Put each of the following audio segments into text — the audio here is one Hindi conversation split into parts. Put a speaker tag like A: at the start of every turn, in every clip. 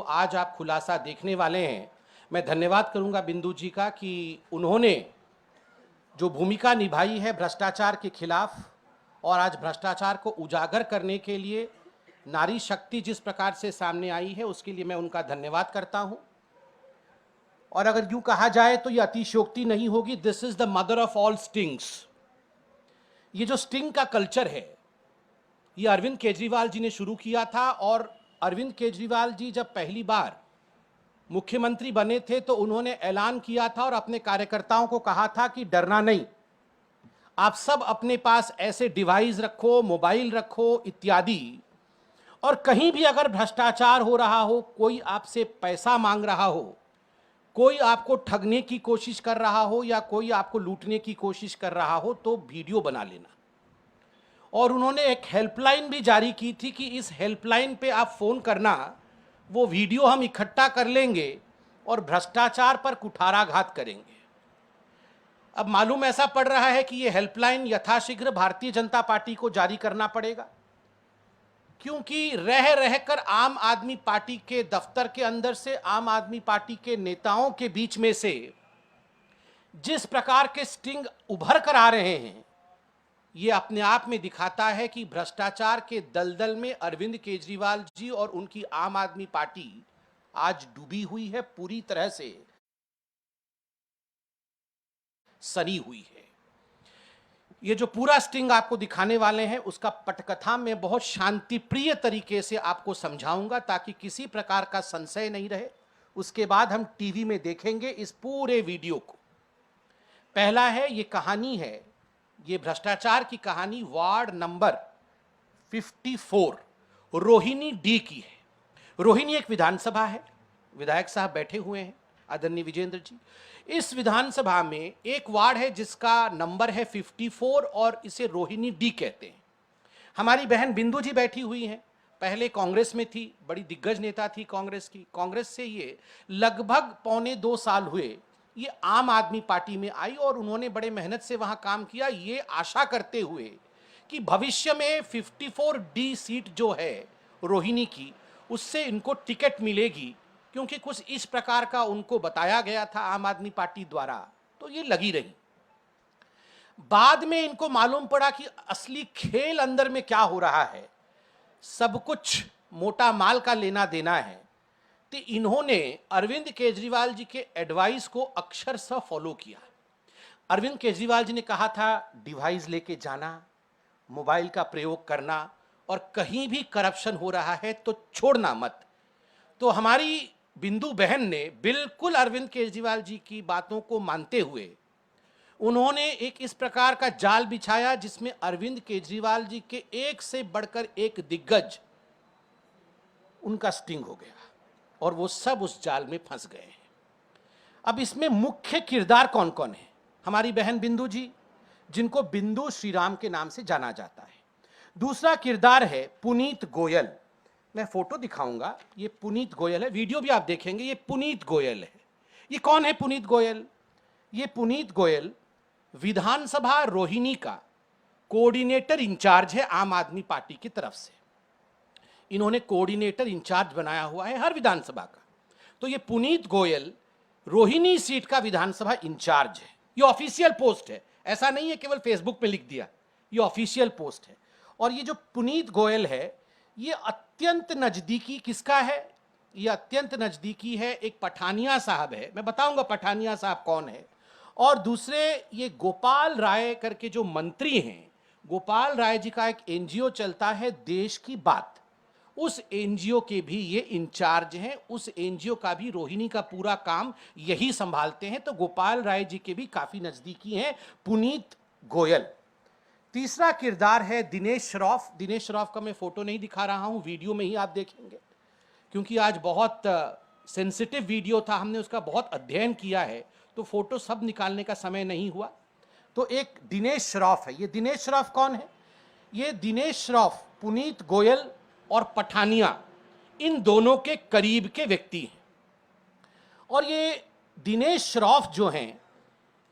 A: आज आप खुलासा देखने वाले हैं, मैं धन्यवाद करूंगा बिंदु जी का कि उन्होंने जो भूमिका निभाई है भ्रष्टाचार के खिलाफ और आज भ्रष्टाचार को उजागर करने के लिए नारी शक्ति जिस प्रकार से सामने आई है उसके लिए मैं उनका धन्यवाद करता हूं। और अगर यूं कहा जाए तो यह अतिशयोक्ति नहीं होगी, this is the mother of all stings. ये जो स्टिंग का कल्चर है ये अरविंद केजरीवाल जी ने शुरू किया था और अरविंद केजरीवाल जी जब पहली बार मुख्यमंत्री बने थे तो उन्होंने ऐलान किया था और अपने कार्यकर्ताओं को कहा था कि डरना नहीं, आप सब अपने पास ऐसे डिवाइस रखो, मोबाइल रखो इत्यादि, और कहीं भी अगर भ्रष्टाचार हो रहा हो, कोई आपसे पैसा मांग रहा हो, कोई आपको ठगने की कोशिश कर रहा हो या कोई आपको लूटने की कोशिश कर रहा हो तो वीडियो बना लेना। और उन्होंने एक हेल्पलाइन भी जारी की थी कि इस हेल्पलाइन पे आप फोन करना, वो वीडियो हम इकट्ठा कर लेंगे और भ्रष्टाचार पर कुठाराघात करेंगे। अब मालूम ऐसा पड़ रहा है कि ये हेल्पलाइन यथाशीघ्र भारतीय जनता पार्टी को जारी करना पड़ेगा, क्योंकि रह रहकर आम आदमी पार्टी के दफ्तर के अंदर से, आम आदमी पार्टी के नेताओं के बीच में से जिस प्रकार के स्टिंग उभर कर आ रहे हैं, ये अपने आप में दिखाता है कि भ्रष्टाचार के दलदल में अरविंद केजरीवाल जी और उनकी आम आदमी पार्टी आज डूबी हुई है, पूरी तरह से सनी हुई है। ये जो पूरा स्टिंग आपको दिखाने वाले हैं उसका पटकथा में बहुत शांतिप्रिय तरीके से आपको समझाऊंगा ताकि किसी प्रकार का संशय नहीं रहे। उसके बाद हम टीवी में देखेंगे इस पूरे वीडियो को। पहला है, ये कहानी है, ये भ्रष्टाचार की कहानी वार्ड नंबर 54 रोहिणी डी की है। रोहिणी एक विधानसभा है, विधायक साहब बैठे हुए हैं आदरणीय विजेंद्र जी। इस विधानसभा में एक वार्ड है जिसका नंबर है 54 और इसे रोहिणी डी कहते हैं। हमारी बहन बिंदु जी बैठी हुई हैं, पहले कांग्रेस में थी, बड़ी दिग्गज नेता थी कांग्रेस की। कांग्रेस से ये लगभग 1.25 साल हुए ये आम आदमी पार्टी में आई और उन्होंने बड़े मेहनत से वहां काम किया, ये आशा करते हुए कि भविष्य में 54 डी सीट जो है रोहिणी की, उससे इनको टिकट मिलेगी, क्योंकि कुछ इस प्रकार का उनको बताया गया था आम आदमी पार्टी द्वारा, तो ये लगी रही। बाद में इनको मालूम पड़ा कि असली खेल अंदर में क्या हो रहा है, सब कुछ मोटा माल का लेना देना है, तो इन्होंने अरविंद केजरीवाल जी के एडवाइस को अक्षरशः फॉलो किया। अरविंद केजरीवाल जी ने कहा था डिवाइस लेके जाना, मोबाइल का प्रयोग करना, और कहीं भी करप्शन हो रहा है तो छोड़ना मत। तो हमारी बिंदु बहन ने बिल्कुल अरविंद केजरीवाल जी की बातों को मानते हुए उन्होंने एक इस प्रकार का जाल बिछाया जिसमें अरविंद केजरीवाल जी के एक से बढ़कर एक दिग्गज उनका स्टिंग हो गया और वो सब उस जाल में फंस गए हैं। अब इसमें मुख्य किरदार कौन कौन है? हमारी बहन बिंदु जी, जिनको बिंदु श्रीराम के नाम से जाना जाता है। दूसरा किरदार है पुनीत गोयल, मैं फोटो दिखाऊंगा, ये पुनीत गोयल है, वीडियो भी आप देखेंगे, ये पुनीत गोयल है। ये कौन है पुनीत गोयल? ये पुनीत गोयल विधानसभा रोहिणी का कोऑर्डिनेटर इंचार्ज है आम आदमी पार्टी की तरफ से। इन्होंने कोऑर्डिनेटर इंचार्ज बनाया हुआ है हर विधानसभा का। तो ये पुनीत गोयल रोहिणी सीट का विधानसभा इंचार्ज है। ये ऑफिशियल पोस्ट है, ऐसा नहीं है केवल फेसबुक पे लिख दिया, ये ऑफिशियल पोस्ट है। और ये जो पुनीत गोयल है ये अत्यंत नजदीकी किसका है? ये अत्यंत नजदीकी है एक पठानिया साहब है, मैं बताऊंगा पठानिया साहब कौन है। और दूसरे ये गोपाल राय करके जो मंत्री हैं, गोपाल राय जी का एक एनजीओ चलता है देश की बात, उस एनजीओ के भी ये इंचार्ज हैं। उस एनजीओ का भी रोहिणी का पूरा काम यही संभालते हैं। तो गोपाल राय जी के भी काफी नजदीकी हैं पुनीत गोयल। तीसरा किरदार है दिनेश श्रॉफ। दिनेश श्रॉफ का मैं फोटो नहीं दिखा रहा हूं, वीडियो में ही आप देखेंगे, क्योंकि आज बहुत सेंसिटिव वीडियो था, हमने उसका बहुत अध्ययन किया है, तो फोटो सब निकालने का समय नहीं हुआ। तो एक दिनेश श्रॉफ है। ये दिनेश श्रॉफ कौन है? ये दिनेश श्रॉफ पुनीत गोयल और पठानिया इन दोनों के करीब के व्यक्ति हैं। और ये दिनेश श्रॉफ जो हैं,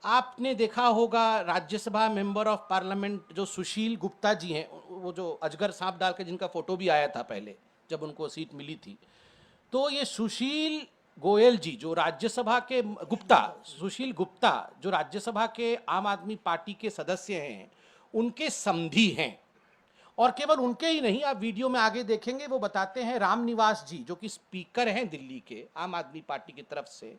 A: आपने देखा होगा राज्यसभा मेंबर ऑफ पार्लियामेंट जो सुशील गुप्ता जी हैं, वो जो अजगर सांप डाल के जिनका फोटो भी आया था पहले जब उनको सीट मिली थी, तो ये सुशील गोयल जी जो राज्यसभा के गुप्ता सुशील गुप्ता जो राज्यसभा के आम आदमी पार्टी के सदस्य हैं, उनके समधी हैं। और केवल उनके ही नहीं, आप वीडियो में आगे देखेंगे वो बताते हैं रामनिवास जी जो कि स्पीकर हैं दिल्ली के आम आदमी पार्टी की तरफ से,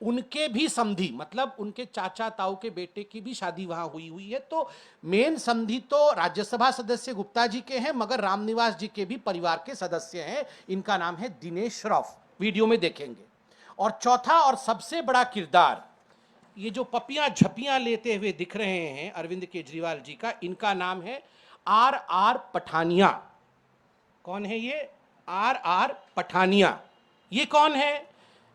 A: उनके भी समधी, मतलब उनके चाचा ताऊ के बेटे की भी शादी वहां हुई है। तो मेन समधी तो राज्यसभा सदस्य गुप्ता जी के हैं, मगर रामनिवास जी के भी परिवार के सदस्य हैं। इनका नाम है दिनेश श्रॉफ, वीडियो में देखेंगे। और चौथा और सबसे बड़ा किरदार, ये जो पपियां झपियां लेते हुए दिख रहे हैं अरविंद केजरीवाल जी का, इनका नाम है आर पठानिया। कौन है ये? आर पठानिया। ये कौन है?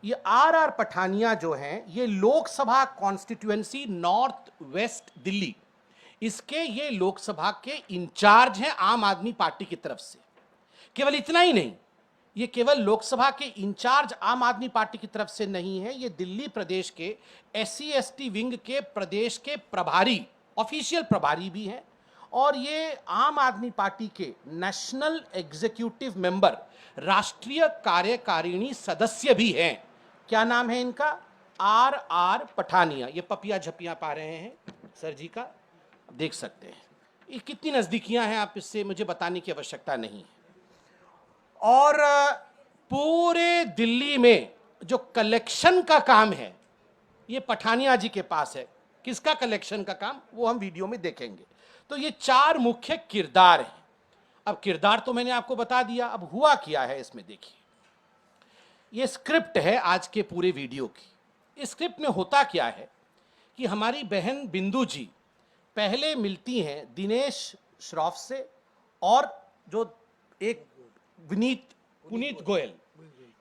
A: ये आर पठानिया जो हैं, ये Lok Sabha constituency north west Delhi, इसके ये लोकसभा के इंचार्ज हैं आम आदमी पार्टी की तरफ से। केवल इतना ही नहीं, ये केवल लोकसभा के इंचार्ज आम आदमी पार्टी की तरफ से नहीं है, ये दिल्ली प्रदेश के SC/ST विंग के प्रदेश के प्रभारी, ऑफिशियल प्रभारी भी हैं। और ये आम आदमी पार्टी के नेशनल एग्जीक्यूटिव मेंबर, राष्ट्रीय कार्यकारिणी सदस्य भी हैं। क्या नाम है इनका? आर पठानिया। ये पपिया झपिया पा रहे हैं सर जी का, देख सकते हैं। ये कितनी नजदीकियां हैं, आप इससे मुझे बताने की आवश्यकता नहीं है। और पूरे दिल्ली में जो कलेक्शन का काम है, ये पठानिया जी के पास है। किसका कलेक्शन का काम, वो हम वीडियो में देखेंगे। तो ये चार मुख्य किरदार हैं। अब किरदार तो मैंने आपको बता दिया, अब हुआ क्या है इसमें देखिए। ये स्क्रिप्ट है आज के पूरे वीडियो की। इस स्क्रिप्ट में होता क्या है कि हमारी बहन बिंदु जी पहले मिलती हैं दिनेश श्रॉफ से, और जो एक पुनीत गोयल,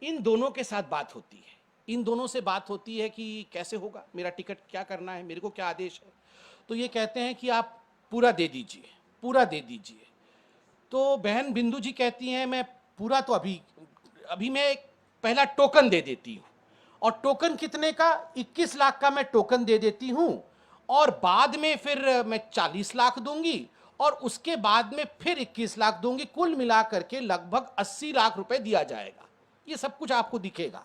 A: इन दोनों के साथ बात होती है। इन दोनों से बात होती है कि कैसे होगा, मेरा टिकट क्या करना है, मेरे को क्या आदेश है। तो ये कहते हैं कि आप पूरा दे दीजिए, पूरा दे दीजिए। तो बहन बिंदु जी कहती हैं मैं पूरा तो अभी मैं एक पहला टोकन दे देती हूँ। और टोकन कितने का? 21 लाख का मैं टोकन दे देती हूँ, और बाद में फिर मैं 40 लाख दूंगी, और उसके बाद में फिर 21 लाख दूंगी। कुल मिला करके लगभग 80 लाख रुपए दिया जाएगा। ये सब कुछ आपको दिखेगा।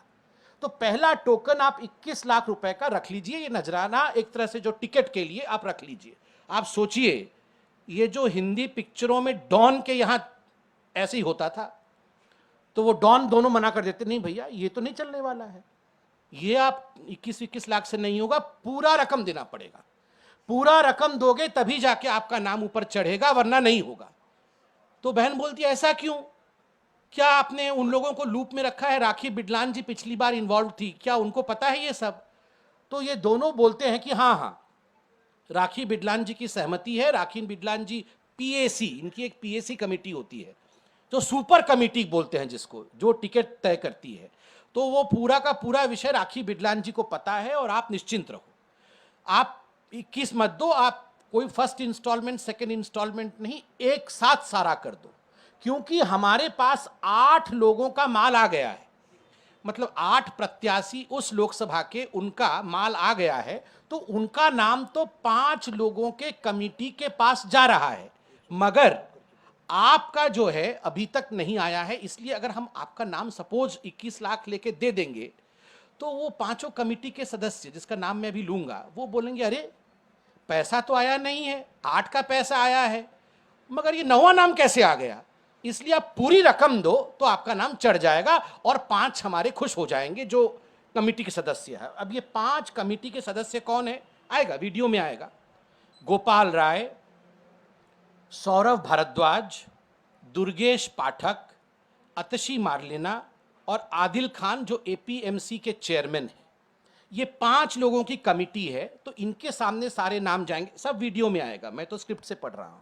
A: तो पहला टोकन आप 21 लाख रुपए का रख लीजिए। ये नजराना एक तरह से जो टिकट के लिए आप रख लीजिए। आप सोचिए, ये जो हिंदी पिक्चरों में डॉन के यहां ऐसे ही होता था, तो वो डॉन दोनों मना कर देते, नहीं भैया ये तो नहीं चलने वाला है, ये आप 21 लाख से नहीं होगा, पूरा रकम देना पड़ेगा। पूरा रकम दोगे तभी जाके आपका नाम ऊपर चढ़ेगा, वरना नहीं होगा। तो बहन बोलती है ऐसा क्यों? क्या आपने उन लोगों को लूप में रखा है? राखी बिडलान जी पिछली बार इन्वॉल्व थी, क्या उनको पता है ये सब? तो ये दोनों बोलते हैं कि हाँ, राखी बिडलान जी की सहमति है। राखी बिडलान जी PAC, इनकी एक PAC कमेटी होती है, तो सुपर कमेटी बोलते हैं जिसको, जो टिकट तय करती है। तो वो पूरा का पूरा विषय राखी बिडलान जी को पता है, और आप निश्चिंत रहो, आप 21 मत दो, आप कोई फर्स्ट इंस्टॉलमेंट सेकंड इंस्टॉलमेंट नहीं, एक साथ सारा कर दो। क्योंकि हमारे पास 8 लोगों का माल आ गया है, मतलब 8 प्रत्याशी उस लोकसभा के, उनका माल आ गया है। तो उनका नाम तो 5 लोगों के कमिटी के पास जा रहा है, मगर आपका जो है अभी तक नहीं आया है। इसलिए अगर हम आपका नाम सपोज 21 लाख लेके दे देंगे, तो वो 5 कमिटी के सदस्य, जिसका नाम मैं अभी लूंगा, वो बोलेंगे अरे पैसा तो आया नहीं है, 8 का पैसा आया है, मगर ये 9वां नाम कैसे आ गया? इसलिए आप पूरी रकम दो तो आपका नाम चढ़ जाएगा, और 5 हमारे खुश हो जाएंगे जो कमेटी के सदस्य है। अब ये 5 कमेटी के सदस्य कौन है, आएगा वीडियो में आएगा। गोपाल राय, सौरभ भारद्वाज, दुर्गेश पाठक, अतशी मार्लेना और आदिल खान जो APMC के चेयरमैन हैं। ये 5 लोगों की कमिटी है। तो इनके सामने सारे नाम जाएंगे, सब वीडियो में आएगा, मैं तो स्क्रिप्ट से पढ़ रहा हूं।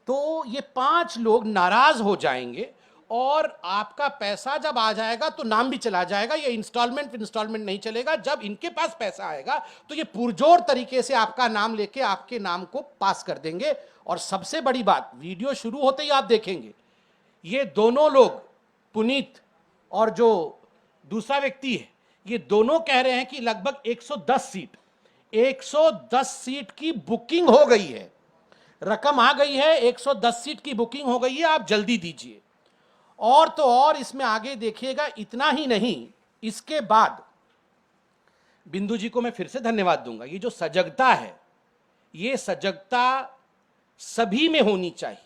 A: तो ये 5 लोग नाराज हो जाएंगे, और आपका पैसा जब आ जाएगा तो नाम भी चला जाएगा। ये इंस्टॉलमेंट नहीं चलेगा। जब इनके पास पैसा आएगा तो ये पुरजोर तरीके से आपका नाम लेके आपके नाम को पास कर देंगे। और सबसे बड़ी बात, वीडियो शुरू होते ही आप देखेंगे, ये दोनों लोग, पुनीत और जो दूसरा व्यक्ति है, ये दोनों कह रहे हैं कि लगभग 110 सीट की बुकिंग हो गई है, रकम आ गई है, 110 सीट की बुकिंग हो गई है, आप जल्दी दीजिए। और तो और इसमें आगे देखिएगा, इतना ही नहीं, इसके बाद बिंदु जी को मैं फिर से धन्यवाद दूंगा। ये जो सजगता है, ये सजगता सभी में होनी चाहिए।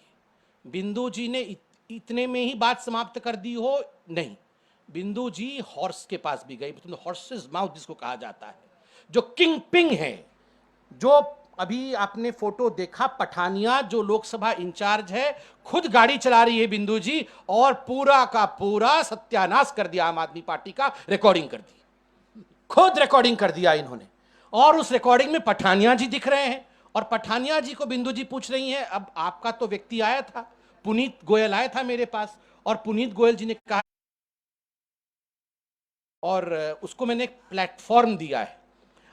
A: बिंदु जी ने इतने में ही बात समाप्त कर दी हो, नहीं, बिंदु जी हॉर्स के पास भी गई, हॉर्सेस माउथ जिसको कहा जाता है, जो किंग पिंग है, जो अभी आपने फोटो देखा, पठानिया जो लोकसभा इंचार्ज है, खुद गाड़ी चला रही है बिंदु जी, और पूरा का पूरा सत्यानाश कर दिया आम आदमी पार्टी का, रिकॉर्डिंग कर दी, खुद रिकॉर्डिंग कर दिया इन्होंने। और उस रिकॉर्डिंग में पठानिया जी दिख रहे हैं, और पठानिया जी को बिंदु जी पूछ रही हैं, अब आपका तो व्यक्ति आया था, पुनीत गोयल आया था मेरे पास, और पुनीत गोयल जी ने कहा, और उसको मैंने एक प्लेटफॉर्म दिया है,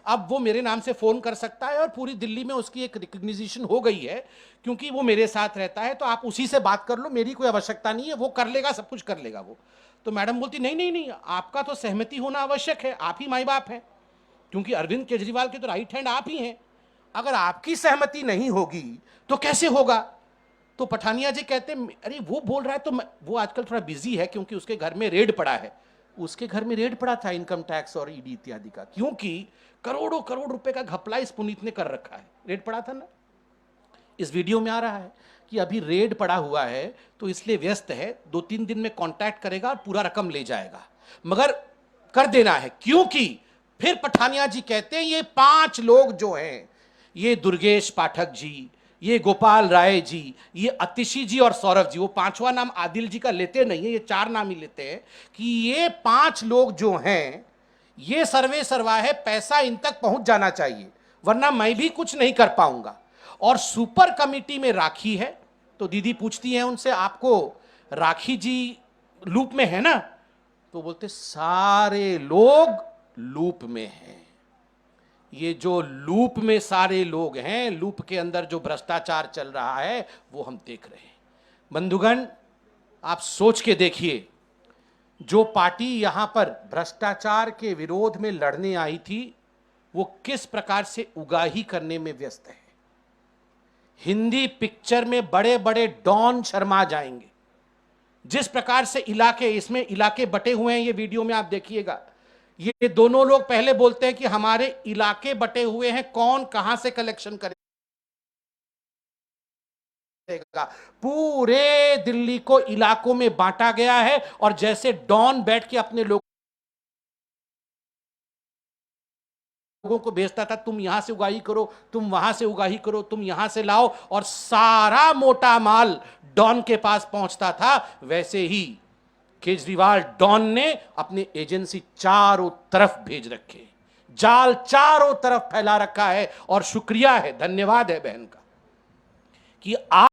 A: अब वो मेरे नाम से फोन कर सकता है, और पूरी दिल्ली में उसकी एक रिकग्निशन हो गई है, क्योंकि वो मेरे साथ रहता है, तो आप उसी से बात कर लो, मेरी कोई आवश्यकता नहीं है, वो कर लेगा, सब कुछ कर लेगा वो। तो मैडम बोलती, नहीं नहीं नहीं, आपका तो सहमति होना आवश्यक है, आप ही माई बाप हैं, क्योंकि अरविंद केजरीवाल के तो राइट हैंड आप ही हैं, अगर आपकी सहमति नहीं होगी तो कैसे होगा। तो पठानिया जी कहते हैं, अरे वो बोल रहा है, तो वो आजकल थोड़ा बिजी है, क्योंकि उसके घर में रेड पड़ा है, उसके घर में रेड पड़ा था इनकम टैक्स और ईडी इत्यादि का, क्योंकि करोड़ों करोड़ रुपए का घपला इस पुनीत ने कर रखा है, रेड पड़ा था ना, इस वीडियो में आ रहा है कि अभी रेड पड़ा हुआ है, तो इसलिए व्यस्त है, 2-3 दिन में कांटेक्ट करेगा और पूरा रकम ले जाएगा, मगर कर देना है, क्योंकि फिर पठानिया जी कहते हैं, ये 5 लोग जो हैं, ये दुर्गेश पाठक जी, ये गोपाल राय जी, ये अतिशी जी और सौरभ जी, वो 5वां नाम आदिल जी का लेते नहीं है, ये 4 नाम ही लेते हैं, कि ये 5 लोग जो हैं, ये सर्वे सर्वा है, पैसा इन तक पहुंच जाना चाहिए, वरना मैं भी कुछ नहीं कर पाऊंगा। और सुपर कमिटी में राखी है, तो दीदी पूछती हैं उनसे, आपको राखी जी लूप में है ना, तो बोलते सारे लोग लूप में हैं। ये जो लूप में सारे लोग हैं, लूप के अंदर जो भ्रष्टाचार चल रहा है, वो हम देख रहे हैं। बंधुगण, आप सोच के देखिए, जो पार्टी यहां पर भ्रष्टाचार के विरोध में लड़ने आई थी, वो किस प्रकार से उगाही करने में व्यस्त है। हिंदी पिक्चर में बड़े बड़े डॉन शर्मा जाएंगे, जिस प्रकार से इलाके, इसमें इलाके बटे हुए हैं, ये वीडियो में आप देखिएगा, ये दोनों लोग पहले बोलते हैं कि हमारे इलाके बटे हुए हैं, कौन कहां से कलेक्शन करेगा, पूरे दिल्ली को इलाकों में बांटा गया है, और जैसे डॉन बैठ के अपने लोगों को भेजता था, तुम यहां से उगाही करो, तुम वहां से उगाही करो, तुम यहां से लाओ, और सारा मोटा माल डॉन के पास पहुंचता था, वैसे ही केजरीवाल डॉन ने अपने एजेंसी चारों तरफ भेज रखे, जाल चारों तरफ फैला रखा है। और शुक्रिया है, धन्यवाद है बहन का, कि आप